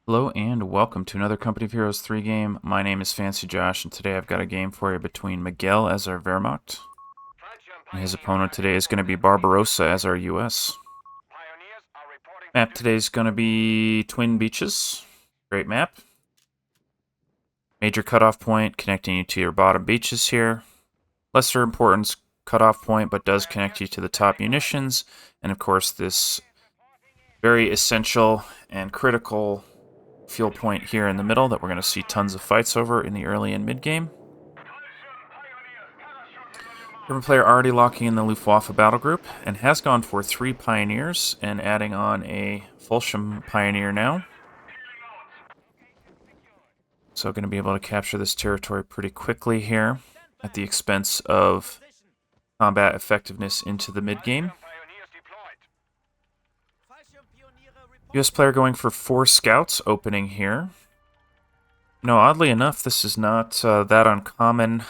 Hello and welcome to another Company of Heroes 3 game. My name is Fancy Josh, and today I've got a game for you between Miguel as our Wehrmacht, and his opponent today is going to be Barbarossa as our US. Map today is going to be Twin Beaches. Great map. Major cutoff point connecting you to your bottom beaches here. Lesser importance cutoff point, but does connect you to the top munitions, and of course this very essential and critical fuel point here in the middle that we're going to see tons of fights over in the early and mid game. German player already locking in the Luftwaffe battle group and has gone for 3 pioneers and adding on a Fulsham pioneer now. So going to be able to capture this territory pretty quickly here at the expense of combat effectiveness into the mid game. US player going for 4 scouts opening here. No, oddly enough, this is not that uncommon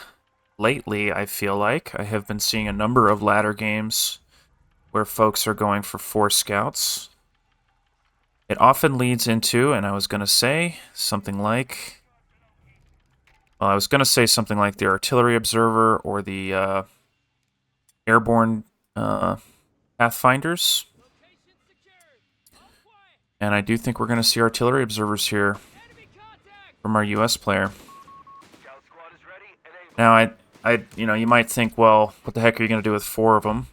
lately, I feel like. I have been seeing a number of ladder games where folks are going for 4 scouts. It often leads into, and I was going to say something like... Well, I was going to say something like the artillery observer or the airborne pathfinders. And I do think we're going to see artillery observers here from our US player. Now, you might think, well, what the heck are you going to do with 4 of them?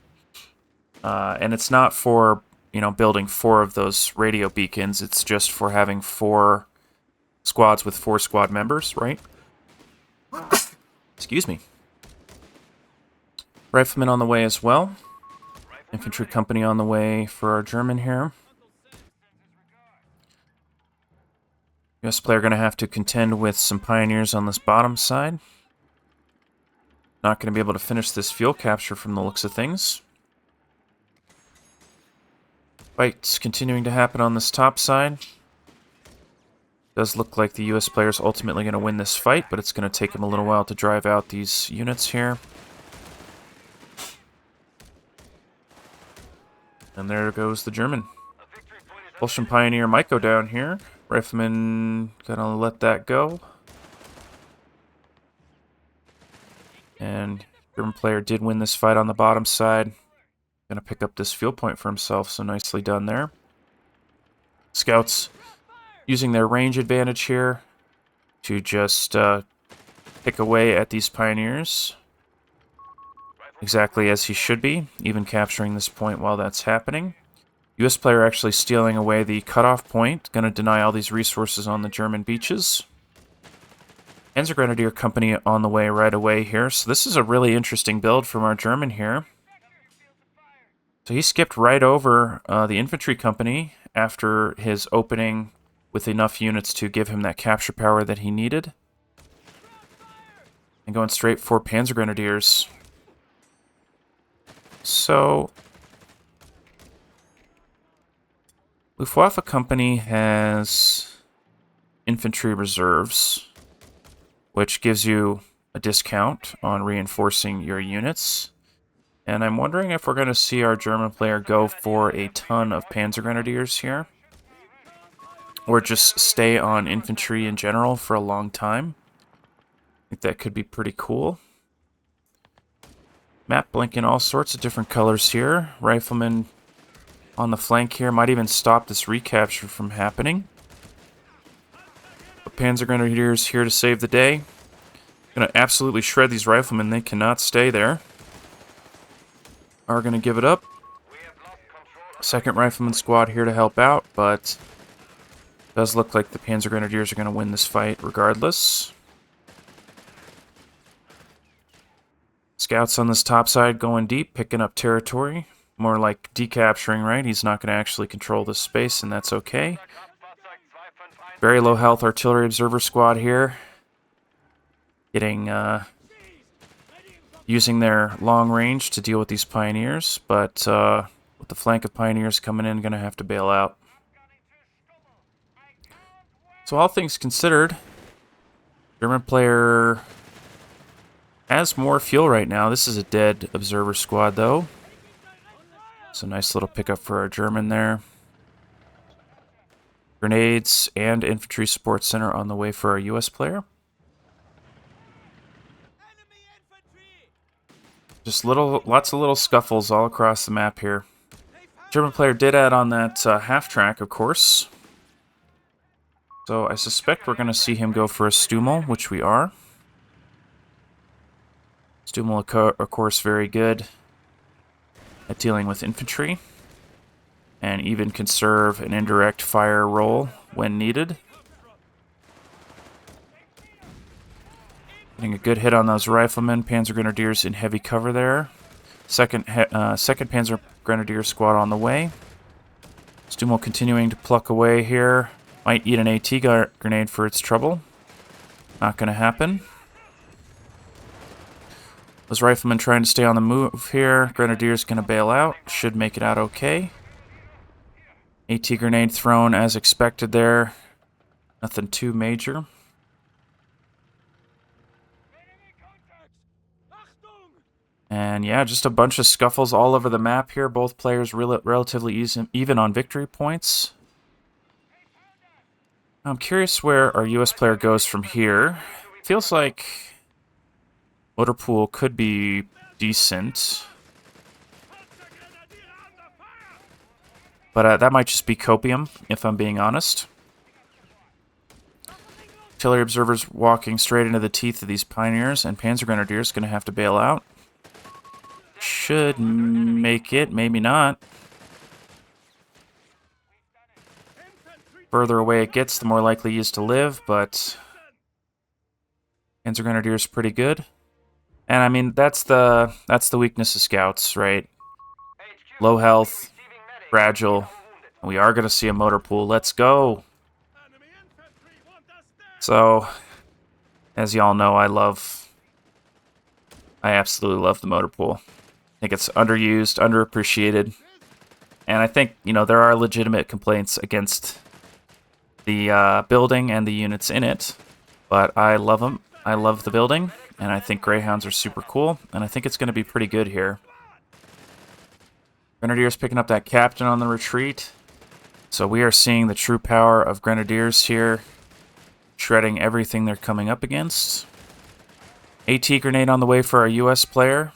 And it's not for, building 4 of those radio beacons. It's just for having 4 squads with 4 squad members, right? Excuse me. Riflemen on the way as well. Infantry company on the way for our German here. US player going to have to contend with some pioneers on this bottom side. Not going to be able to finish this fuel capture from the looks of things. Fights continuing to happen on this top side. Does look like the US player is ultimately going to win this fight, but it's going to take him a little while to drive out these units here. And there goes the German. Fulsham Pioneer might go down here. Rifleman gonna let that go. And German player did win this fight on the bottom side. Gonna pick up this fuel point for himself, so nicely done there. Scouts using their range advantage here to just pick away at these pioneers. Exactly as he should be, even capturing this point while that's happening. US player actually stealing away the cutoff point, going to deny all these resources on the German beaches. Panzer Grenadier Company on the way right away here, so this is a really interesting build from our German here. So he skipped right over the infantry company after his opening with enough units to give him that capture power that he needed. And going straight for Panzer Grenadiers. So... Luftwaffe Company has infantry reserves, which gives you a discount on reinforcing your units. And I'm wondering if we're going to see our German player go for a ton of Panzer Grenadiers here, or just stay on infantry in general for a long time. I think that could be pretty cool. Map blinking all sorts of different colors here. Riflemen on the flank here might even stop this recapture from happening. But Panzer Grenadiers here to save the day. Gonna absolutely shred these riflemen. They cannot stay there. Are gonna give it up. Second Rifleman squad here to help out, but does look like the Panzer Grenadiers are gonna win this fight regardless. Scouts on this top side going deep, picking up territory. More like decapturing, right? He's not going to actually control this space, and that's okay. Very low health artillery observer squad here. Getting, using their long range to deal with these pioneers, but with the flank of pioneers coming in, going to have to bail out. So all things considered, German player has more fuel right now. This is a dead observer squad, though. So nice little pickup for our German there. Grenades and infantry support center on the way for our US player. Just lots of little scuffles all across the map here. German player did add on that half track, of course. So I suspect we're going to see him go for a Stummel, which we are. Stummel, of course, very good at dealing with infantry, and even can serve an indirect fire role when needed. Getting a good hit on those riflemen. Panzer Grenadiers in heavy cover there. Second Panzer Grenadier squad on the way. Stummel continuing to pluck away here. Might eat an AT grenade for its trouble. Not going to happen. Those riflemen trying to stay on the move here. Grenadiers going to bail out. Should make it out okay. AT grenade thrown as expected there. Nothing too major. And yeah, just a bunch of scuffles all over the map here. Both players relatively even on victory points. I'm curious where our US player goes from here. Feels like motor pool could be decent. But that might just be copium, if I'm being honest. Artillery observers walking straight into the teeth of these pioneers, and Panzer Grenadiers going to have to bail out. Should make it, maybe not. Further away it gets, the more likely he is to live, but Panzer Grenadiers pretty good. And I mean, that's the weakness of scouts, right? Low health, fragile. We are going to see a motor pool. Let's go. So, as y'all know, I absolutely love the motor pool. I think it's underused, underappreciated. And I think, you know, there are legitimate complaints against the building and the units in it. But I love them. I love the building. And I think Greyhounds are super cool. And I think it's going to be pretty good here. Grenadiers picking up that captain on the retreat. So we are seeing the true power of Grenadiers here. Shredding everything they're coming up against. AT grenade on the way for our US player.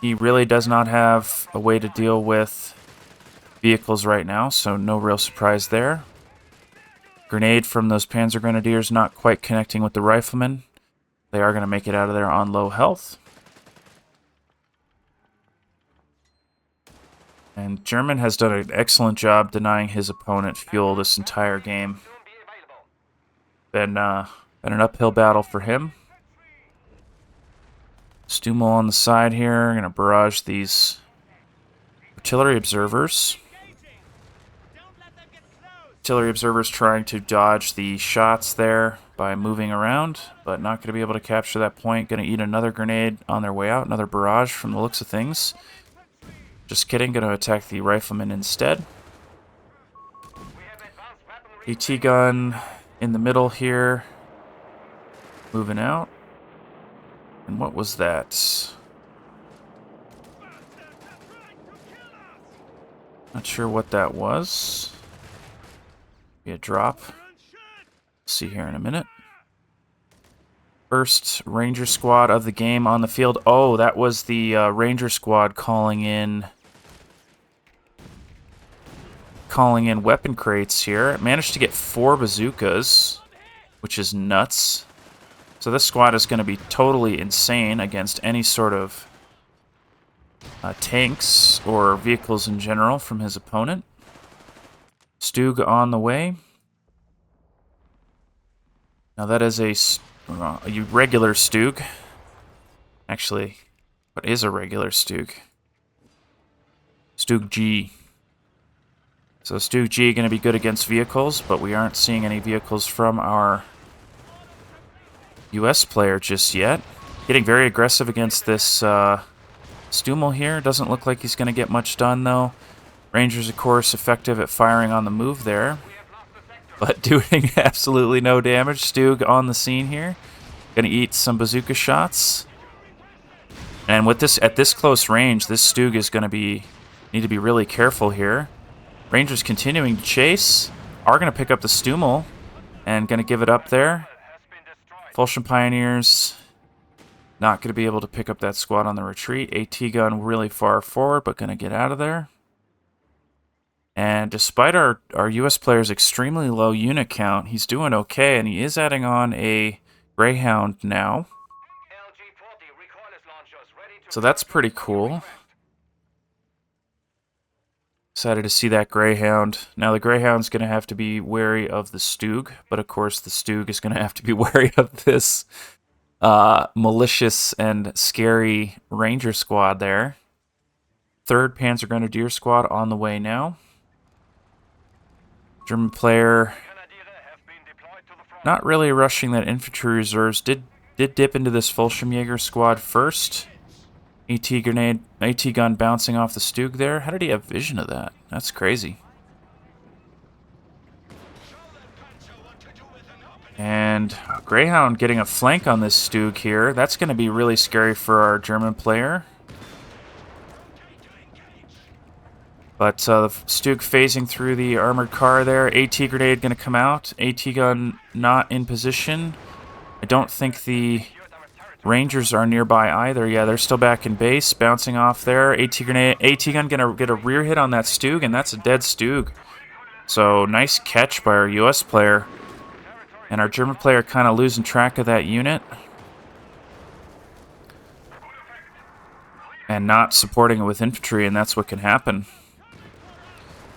He really does not have a way to deal with vehicles right now, so no real surprise there. Grenade from those Panzer Grenadiers not quite connecting with the riflemen. They are going to make it out of there on low health. And German has done an excellent job denying his opponent fuel this entire game. Been an uphill battle for him. Stummel on the side here. Going to barrage these artillery observers. Artillery observers trying to dodge the shots there by moving around, but not going to be able to capture that point. Going to eat another grenade on their way out. Another barrage from the looks of things. Just kidding. Going to attack the riflemen instead. AT gun in the middle here. Moving out. And what was that? Not sure what that was. Be a drop. See here in a minute. First Ranger squad of the game on the field. Oh, that was the Ranger squad calling in weapon crates here. It managed to get 4 bazookas, which is nuts. So this squad is going to be totally insane against any sort of tanks or vehicles in general from his opponent. Stug on the way. Now that is a regular Stug. Actually, what is a regular Stug? Stug G. So Stug G going to be good against vehicles, but we aren't seeing any vehicles from our US player just yet. Getting very aggressive against this Stummel here. Doesn't look like he's going to get much done, though. Rangers, of course, effective at firing on the move there, but doing absolutely no damage. Stug on the scene here. Going to eat some bazooka shots. And with this at this close range, this Stug is going to need to be really careful here. Rangers continuing to chase. are going to pick up the Stummel and going to give it up there. Fulsham Pioneers not going to be able to pick up that squad on the retreat. AT gun really far forward, but going to get out of there. And despite our US player's extremely low unit count, he's doing okay, and he is adding on a Greyhound now. So that's pretty cool. Excited to see that Greyhound. Now the Greyhound's going to have to be wary of the Stug, but of course the Stug is going to have to be wary of this malicious and scary Ranger squad there. 3rd Panzer Grenadier squad on the way now. German player not really rushing that infantry reserves. Did dip into this Fallschirmjäger squad first. AT gun bouncing off the Stug there. How did he have vision of that? That's crazy. And Greyhound getting a flank on this Stug here. That's going to be really scary for our German player. But the Stug phasing through the armored car there. AT grenade going to come out. AT gun not in position. I don't think the Rangers are nearby either. Yeah, they're still back in base, bouncing off there. AT gun gonna get a rear hit on that Stug, and that's a dead Stug. So nice catch by our US player. And our German player kind of losing track of that unit. And not supporting it with infantry, and that's what can happen.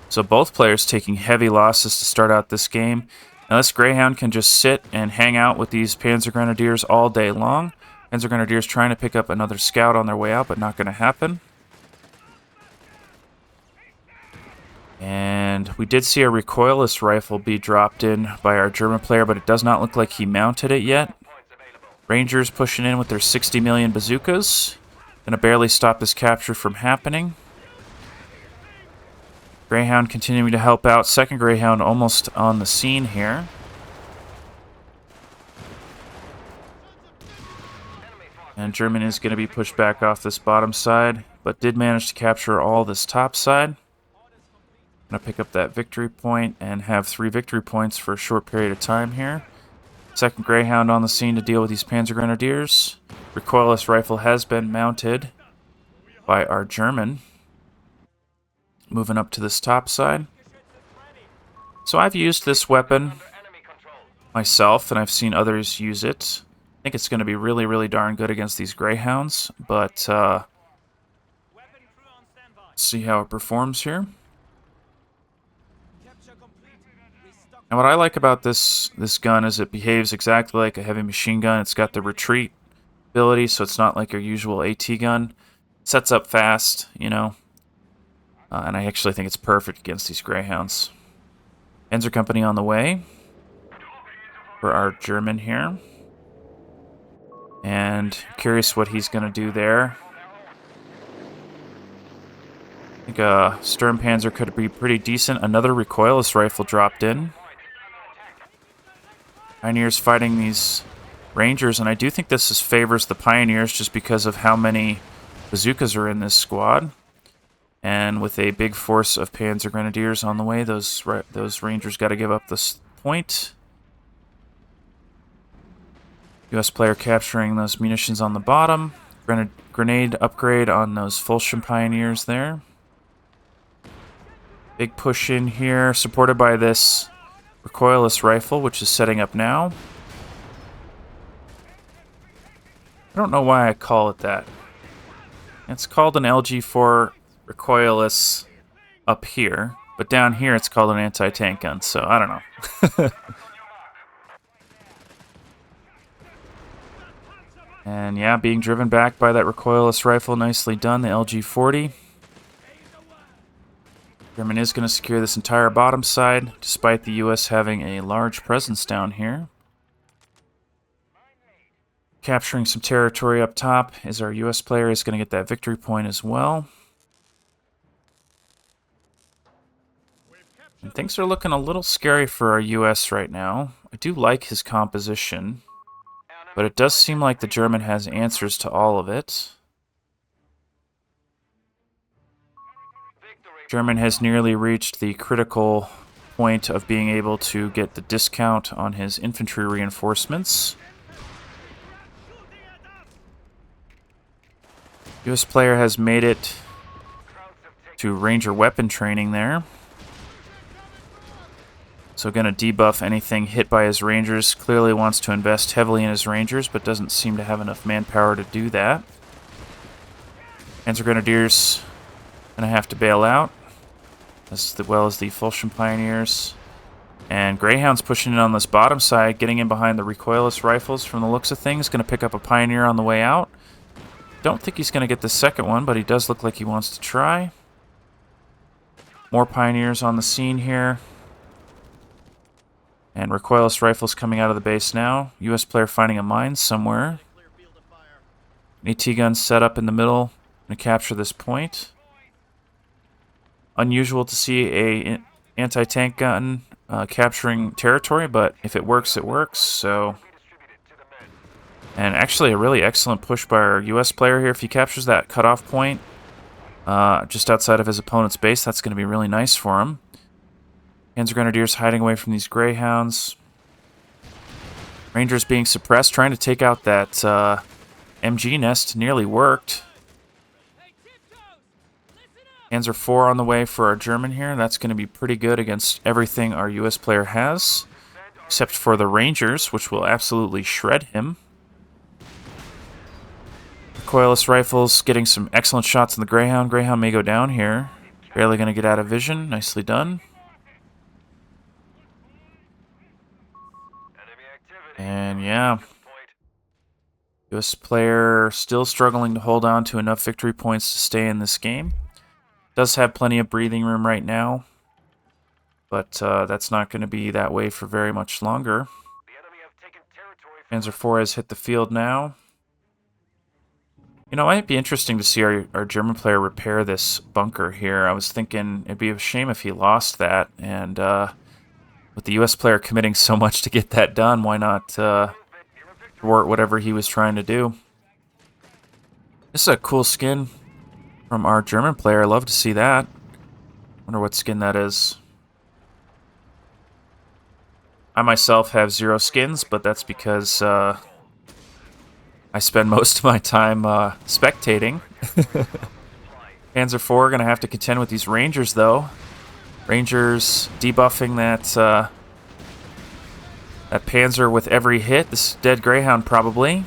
So both players taking heavy losses to start out this game. Now this Greyhound can just sit and hang out with these Panzer Grenadiers all day long. Panzer Grenadiers trying to pick up another scout on their way out, but not going to happen. And we did see a recoilless rifle be dropped in by our German player, but it does not look like he mounted it yet. Rangers pushing in with their 60 million bazookas. Going to barely stop this capture from happening. Greyhound continuing to help out. 2nd Greyhound almost on the scene here. And German is going to be pushed back off this bottom side, but did manage to capture all this top side. Going to pick up that victory point and have 3 victory points for a short period of time here. 2nd Greyhound on the scene to deal with these Panzer Grenadiers. Recoilless rifle has been mounted by our German. Moving up to this top side. So I've used this weapon myself, and I've seen others use it. I think it's going to be really, really darn good against these Greyhounds, but see how it performs here. And what I like about this gun is it behaves exactly like a heavy machine gun. It's got the retreat ability, so it's not like your usual AT gun. It sets up fast, you know. And I actually think it's perfect against these Greyhounds. Panzer Company on the way for our German here. And curious what he's going to do there. I think a Sturmpanzer could be pretty decent. Another recoilless rifle dropped in. Pioneers fighting these Rangers, and I do think this favors the Pioneers just because of how many bazookas are in this squad. And with a big force of Panzer Grenadiers on the way, those Rangers got to give up this point. US player capturing those munitions on the bottom. Grenade upgrade on those Fulsham Pioneers there. Big push in here, supported by this recoilless rifle, which is setting up now. I don't know why I call it that. It's called an LG4 recoilless up here, but down here it's called an anti-tank gun, so I don't know. And yeah, being driven back by that recoilless rifle, nicely done, the LG-40. German is going to secure this entire bottom side, despite the US having a large presence down here. Capturing some territory up top is our US player is going to get that victory point as well. And things are looking a little scary for our US right now. I do like his composition, but it does seem like the German has answers to all of it. German has nearly reached the critical point of being able to get the discount on his infantry reinforcements. US player has made it to Ranger weapon training there. So going to debuff anything hit by his Rangers. Clearly wants to invest heavily in his Rangers, but doesn't seem to have enough manpower to do that. Panzer Grenadiers going to have to bail out, as well as the Fulton Pioneers. And Greyhound's pushing in on this bottom side, getting in behind the recoilless rifles from the looks of things. Going to pick up a Pioneer on the way out. Don't think he's going to get the second one, but he does look like he wants to try. More Pioneers on the scene here. And recoilless rifles coming out of the base now. US player finding a mine somewhere. An AT gun set up in the middle to capture this point. Unusual to see a anti-tank gun capturing territory, but if it works, it works. So, and actually a really excellent push by our US player here. If he captures that cutoff point just outside of his opponent's base, that's going to be really nice for him. Panzer Grenadiers hiding away from these Greyhounds. Rangers being suppressed, trying to take out that MG nest. Nearly worked. Panzer IV on the way for our German here. That's going to be pretty good against everything our US player has, except for the Rangers, which will absolutely shred him. Recoilless rifles getting some excellent shots in the Greyhound. Greyhound may go down here. Barely going to get out of vision. Nicely done. And yeah, US player still struggling to hold on to enough victory points to stay in this game. Does have plenty of breathing room right now, but that's not going to be that way for very much longer. Panzer IV has hit the field now. You know, it might be interesting to see our German player repair this bunker here. I was thinking it'd be a shame if he lost that, and with the US player committing so much to get that done, why not thwart whatever he was trying to do? This is a cool skin from our German player. I love to see that. Wonder what skin that is. I myself have 0 skins, but that's because I spend most of my time spectating. Panzer IV going to have to contend with these Rangers, though. Rangers debuffing that that Panzer with every hit. This dead Greyhound probably.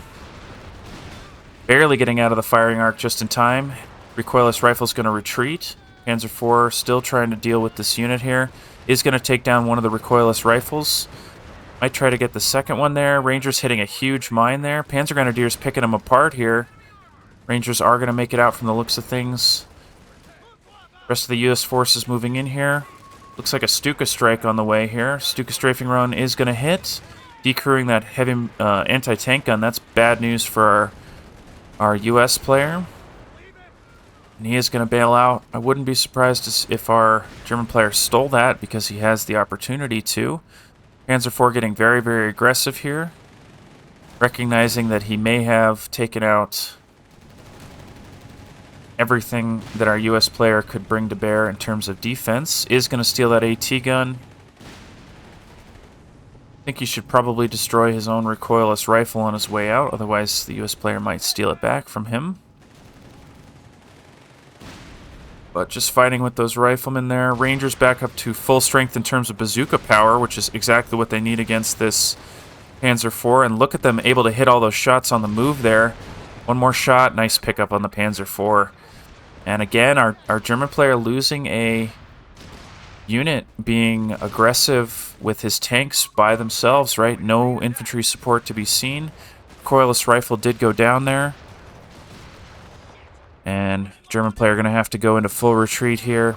Barely getting out of the firing arc just in time. Recoilless rifle's going to retreat. Panzer IV still trying to deal with this unit here. Is going to take down one of the recoilless rifles. Might try to get the second one there. Rangers hitting a huge mine there. Panzer Grenadiers picking them apart here. Rangers are going to make it out from the looks of things. Rest of the U.S. forces moving in here. Looks like a Stuka strike on the way here. Stuka strafing run is going to hit. Decrewing that heavy anti-tank gun. That's bad news for our U.S. player. And he is going to bail out. I wouldn't be surprised if our German player stole that because he has the opportunity to. Panzer IV getting very, very aggressive here. Recognizing that he may have taken out everything that our US player could bring to bear in terms of defense. Is going to steal that AT gun. I think he should probably destroy his own recoilless rifle on his way out, otherwise the US player might steal it back from him. But just fighting with those riflemen there. Rangers back up to full strength in terms of bazooka power, which is exactly what they need against this Panzer IV. And look at them able to hit all those shots on the move there. One more shot. Nice pickup on the Panzer IV. And again, our German player losing a unit, being aggressive with his tanks by themselves, right? No infantry support to be seen. Recoilless rifle did go down there. And German player going to have to go into full retreat here.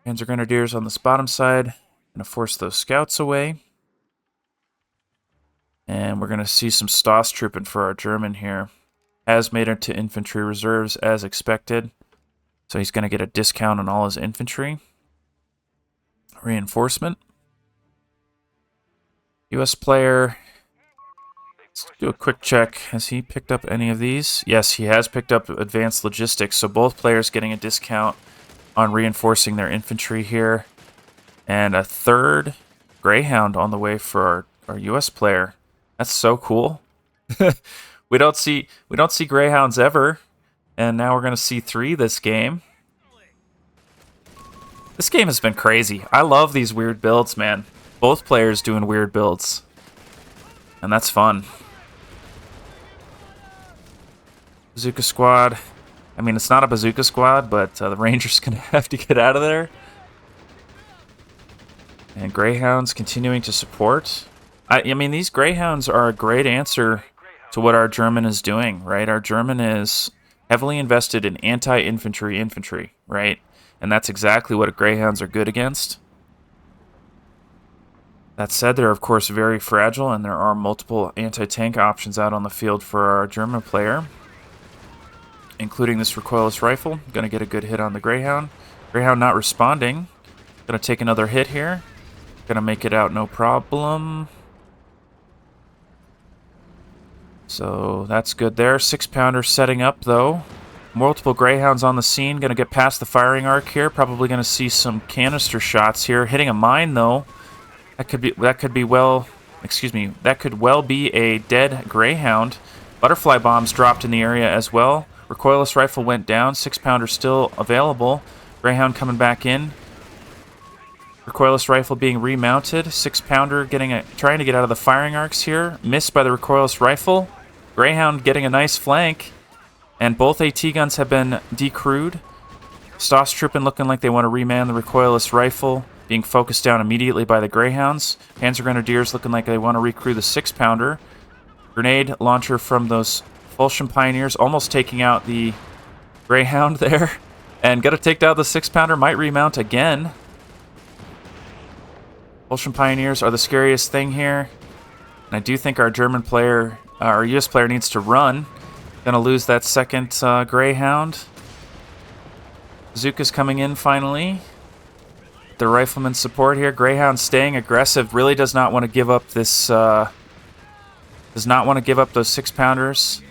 Panzer Grenadiers on this bottom side. Going to force those scouts away. And we're going to see some Stoss trooping for our German here. Has made it to infantry reserves as expected. So he's going to get a discount on all his infantry. Reinforcement. US player. Let's do a quick check. Has he picked up any of these? Yes, he has picked up advanced logistics. So both players getting a discount on reinforcing their infantry here. And a third Greyhound on the way for our US player. That's so cool. we don't see Greyhounds ever, and now we're gonna see 3 this game. This game has been crazy. I love these weird builds, man. Both players doing weird builds. And that's fun. Bazooka squad. I mean, it's not a bazooka squad, but the Ranger's going to have to get out of there. And Greyhounds continuing to support. I mean, these Greyhounds are a great answer to what our German is doing, right? Our German is heavily invested in infantry, right? And that's exactly what Greyhounds are good against. That said, they're of course very fragile, and there are multiple anti-tank options out on the field for our German player, including this recoilless rifle. Going to get a good hit on the Greyhound. Greyhound not responding. Going to take another hit here. Going to make it out no problem. So that's good there. 6-pounder setting up, though. Multiple Greyhounds on the scene. Going to get past the firing arc here. Probably going to see some canister shots here. Hitting a mine, though. That could well be a dead Greyhound. Butterfly bombs dropped in the area as well. Recoilless rifle went down. 6-pounder still available. Greyhound coming back in. Recoilless rifle being remounted. 6-pounder trying to get out of the firing arcs here. Missed by the recoilless rifle. Greyhound getting a nice flank. And both AT guns have been decrewed. Stoss trooping looking like they want to reman the recoilless rifle. Being focused down immediately by the Greyhounds. Panzer Grenadiers looking like they want to recrew the 6-pounder. Grenade launcher from those Fulsham Pioneers almost taking out the Greyhound there. And got to take down the 6-pounder. Might remount again. Fulsham Pioneers are the scariest thing here. And I do think our German player, our US player needs to run. Gonna lose that second Greyhound. Bazooka's coming in finally. The rifleman support here. Greyhound staying aggressive. Really does not want to give up this. Does not want to give up those 6-pounders.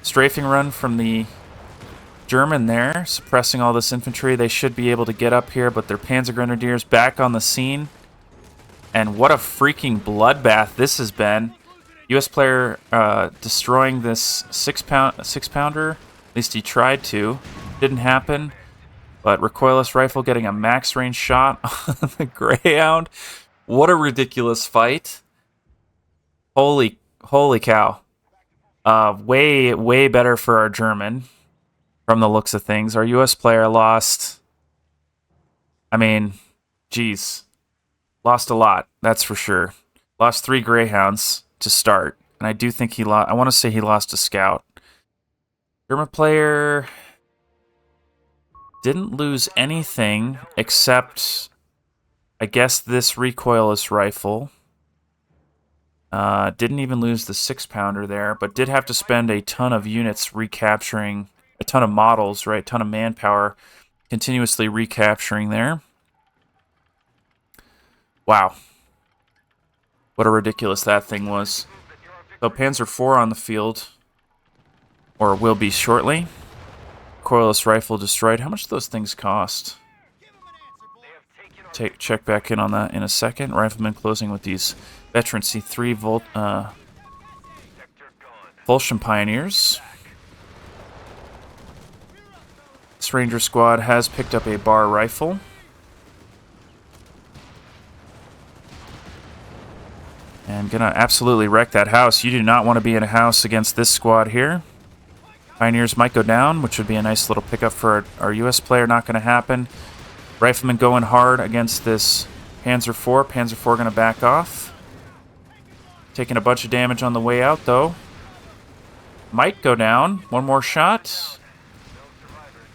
Strafing run from the German there, suppressing all this infantry. They should be able to get up here, but their Panzer Grenadiers back on the scene. And what a freaking bloodbath this has been. U.S. player destroying this 6-pounder. At least he tried to. Didn't happen. But recoilless rifle getting a max range shot on the Greyhound. What a ridiculous fight. Holy cow. Way better for our German from the looks of things. Our U.S. player lost. I mean, geez. Lost a lot, that's for sure. Lost 3 Greyhounds to start. And I do think he lost. I want to say he lost a scout. German player didn't lose anything except, I guess, this recoilless rifle. Didn't even lose the 6-pounder there, but did have to spend a ton of units recapturing, a ton of models, right? A ton of manpower continuously recapturing there. Wow. What a ridiculous that thing was. So Panzer IV on the field, or will be shortly. Recoilless rifle destroyed. How much do those things cost? Check back in on that in a second. Riflemen closing with these veteran C3 Fulsham Pioneers. This Ranger squad has picked up a bar rifle. And gonna absolutely wreck that house. You do not want to be in a house against this squad here. Pioneers might go down, which would be a nice little pickup for our US player. Not going to happen. Rifleman going hard against this Panzer IV. Panzer IV going to back off. Taking a bunch of damage on the way out, though. Might go down. One more shot.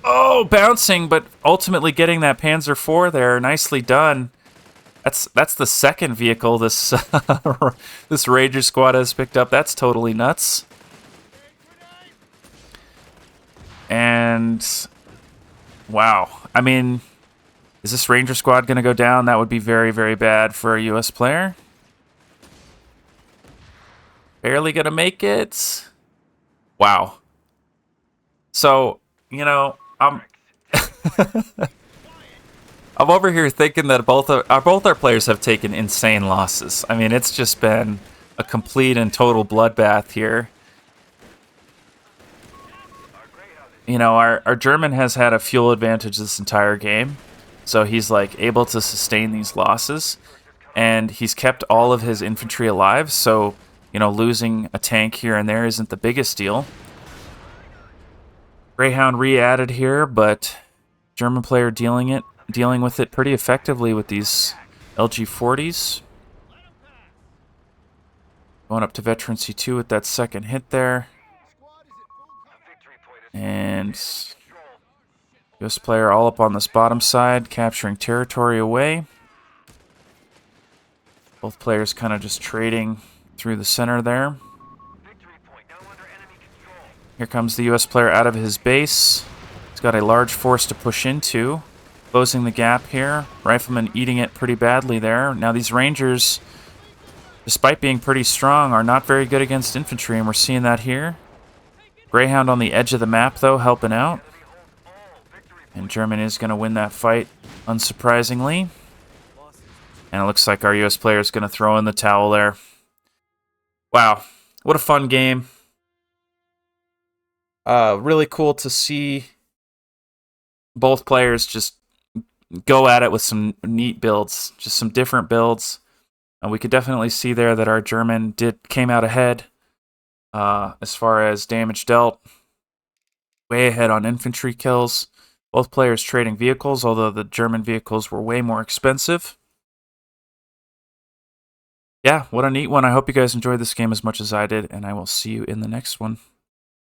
Oh, bouncing, but ultimately getting that Panzer IV there. Nicely done. That's the second vehicle this this Ranger squad has picked up. That's totally nuts. And wow, I mean, is this Ranger squad going to go down? That would be very, very bad for a U.S. player. Barely going to make it. Wow. So, you know, I'm over here thinking that both our players have taken insane losses. I mean, it's just been a complete and total bloodbath here. You know, our German has had a fuel advantage this entire game, so he's like able to sustain these losses, and he's kept all of his infantry alive, so, you know, losing a tank here and there isn't the biggest deal. Greyhound re-added here, but German player dealing with it pretty effectively with these LG40s. Going up to veteran C2 with that second hit there. And US player all up on this bottom side, capturing territory away. Both players kind of just trading through the center there. Here comes the US player out of his base. He's got a large force to push into. Closing the gap here. Rifleman eating it pretty badly there. Now these Rangers, despite being pretty strong, are not very good against infantry, and we're seeing that here. Greyhound on the edge of the map, though, helping out. And Germany is going to win that fight, unsurprisingly. And it looks like our US player is going to throw in the towel there. Wow, what a fun game. Really cool to see both players just go at it with some neat builds, just some different builds. And we could definitely see there that our German came out ahead as far as damage dealt. Way ahead on infantry kills. Both players trading vehicles, although the German vehicles were way more expensive. Yeah, what a neat one. I hope you guys enjoyed this game as much as I did, and I will see you in the next one.